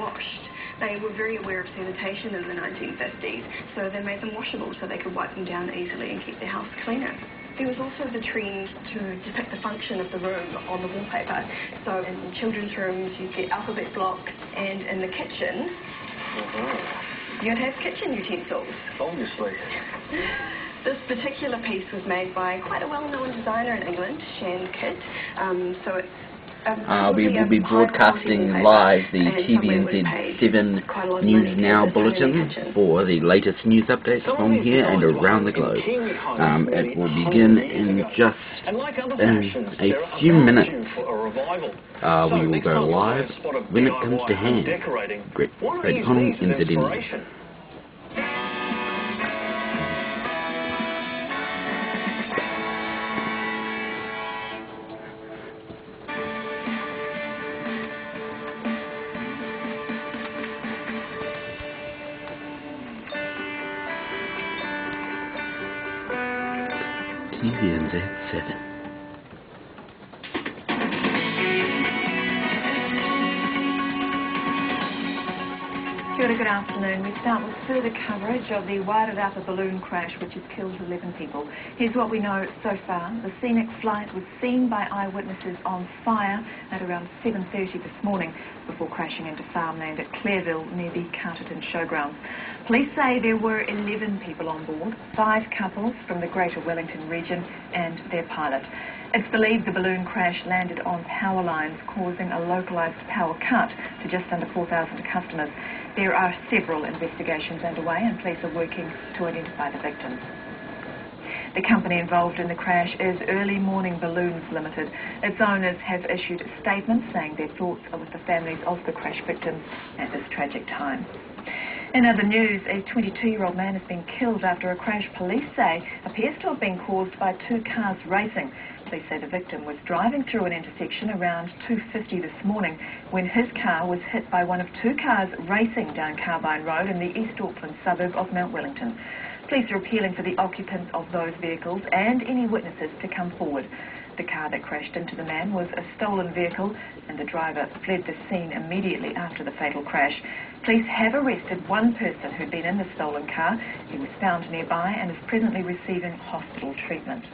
washed. They were very aware of sanitation in the 1950s, so they made them washable so they could wipe them down easily and keep their house cleaner. There was also the trend to depict the function of the room on the wallpaper. So in children's rooms, you'd get alphabet blocks, and in the kitchen, you'd have kitchen utensils. Obviously. This particular piece was made by quite a well-known designer in England, Shan Kidd. So it's we will be broadcasting live the TVNZ 7 News Now Bulletin for the latest news updates from here and around the globe. It will begin in just a few minutes. We will go live when it comes to hand. Great on NZNN. TVNZ 7. Good afternoon. We start with further coverage of the Wairarapa balloon crash which has killed 11 people. Here's what we know so far. The scenic flight was seen by eyewitnesses on fire at around 7:30 this morning before crashing into farmland at Clairville near the Carterton Showgrounds. Police say there were 11 people on board, 5 couples from the Greater Wellington region and their pilot. It's believed the balloon crash landed on power lines, causing a localised power cut to just under 4,000 customers. There are several investigations underway and police are working to identify the victims. The company involved in the crash is Early Morning Balloons Limited. Its owners have issued statements saying their thoughts are with the families of the crash victims at this tragic time. In other news, a 22-year-old man has been killed after a crash police say appears to have been caused by 2 cars racing. Police say the victim was driving through an intersection around 2:50 this morning when his car was hit by one of 2 cars racing down Carbine Road in the East Auckland suburb of Mount Wellington. Police are appealing for the occupants of those vehicles and any witnesses to come forward. The car that crashed into the man was a stolen vehicle and the driver fled the scene immediately after the fatal crash. Police have arrested one person who'd been in the stolen car. He was found nearby and is presently receiving hospital treatment.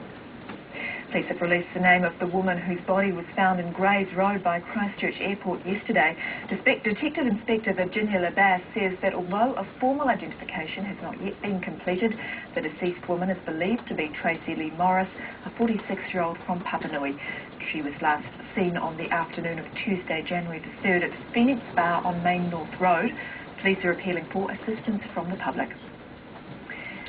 Police have released the name of the woman whose body was found in Grays Road by Christchurch Airport yesterday. Detective Inspector Virginia Labas says that although a formal identification has not yet been completed, the deceased woman is believed to be Tracy Lee Morris, a 46-year-old from Papanui. She was last seen on the afternoon of Tuesday, January the 3rd at Phoenix Bar on Main North Road. Police are appealing for assistance from the public.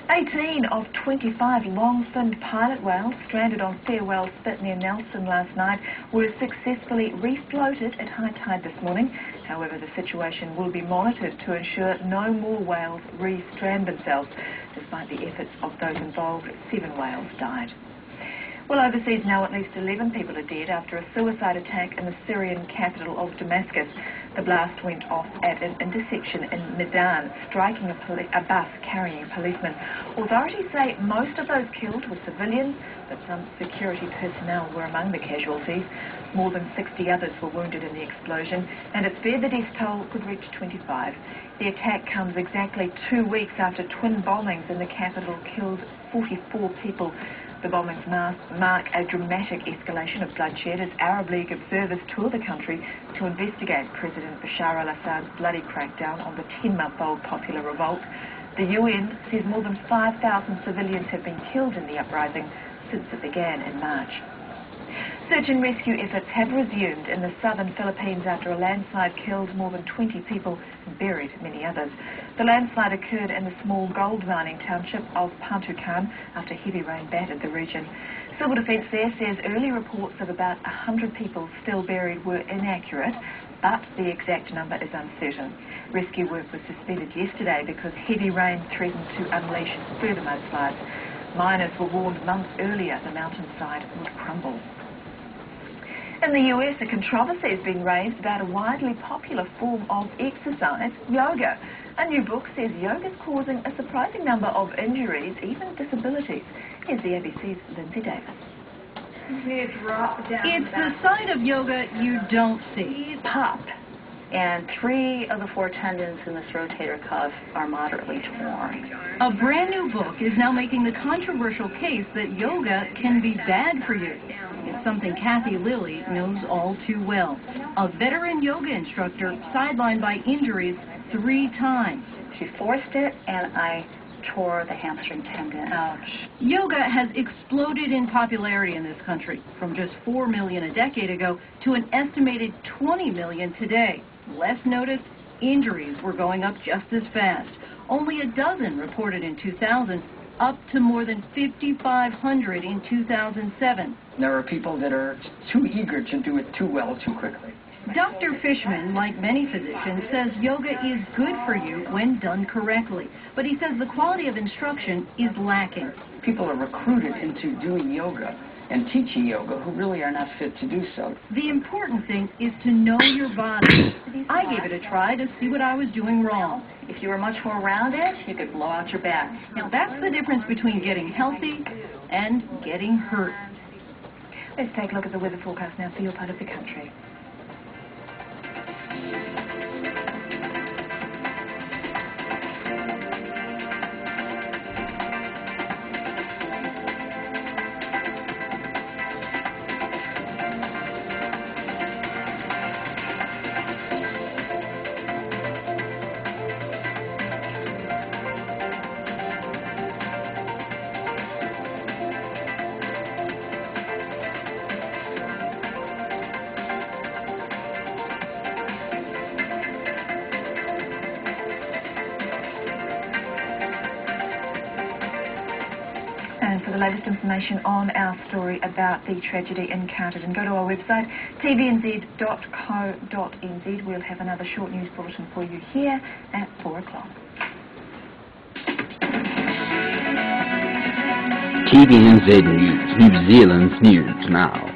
18 of 25 long-finned pilot whales stranded on Farewell Spit near Nelson last night were successfully refloated at high tide this morning. However, the situation will be monitored to ensure no more whales re-strand themselves. Despite the efforts of those involved, 7 whales died. Well, overseas now at least 11 people are dead after a suicide attack in the Syrian capital of Damascus. The blast went off at an intersection in Medan, striking a bus carrying a policeman. Authorities say most of those killed were civilians, but some security personnel were among the casualties. More than 60 others were wounded in the explosion, and it's feared the death toll could reach 25. The attack comes exactly 2 weeks after twin bombings in the capital killed 44 people. The bombings mark a dramatic escalation of bloodshed as Arab League observers tour the country to investigate President Bashar al-Assad's bloody crackdown on the 10-month-old popular revolt. The UN says more than 5,000 civilians have been killed in the uprising since it began in March. Search and rescue efforts have resumed in the southern Philippines after a landslide killed more than 20 people and buried many others. The landslide occurred in the small gold mining township of Pantukan after heavy rain battered the region. Civil Defence there says early reports of about 100 people still buried were inaccurate, but the exact number is uncertain. Rescue work was suspended yesterday because heavy rain threatened to unleash further mudslides. Miners were warned months earlier the mountainside would crumble. In the US, a controversy has been raised about a widely popular form of exercise, yoga. A new book says yoga is causing a surprising number of injuries, even disabilities. Here's the ABC's Lindsay Davis. It's the side of yoga you don't see. Pop. and 3 of the 4 tendons in this rotator cuff are moderately torn. A brand new book is now making the controversial case that yoga can be bad for you. It's something Kathy Lilly knows all too well. A veteran yoga instructor sidelined by injuries 3 times. She forced it, and I tore the hamstring tendon. Ouch. Yoga has exploded in popularity in this country, from just 4 million a decade ago to an estimated 20 million today. Less noticed, injuries were going up just as fast. Only a dozen reported in 2000, up to more than 5,500 in 2007. There are people that are too eager to do it too well, too quickly. Dr. Fishman, like many physicians, says yoga is good for you when done correctly. But he says the quality of instruction is lacking. People are recruited into doing yoga and teaching yoga who really are not fit to do so. The important thing is to know your body. I gave it a try to see what I was doing wrong. If you were much more rounded, you could blow out your back. Now that's the difference between getting healthy and getting hurt. Let's take a look at the weather forecast now for your part of the country. And for the latest information on our story about the tragedy in Carterton, go to our website, tvnz.co.nz. We'll have another short news bulletin for you here at 4 o'clock. TVNZ News, New Zealand's news now.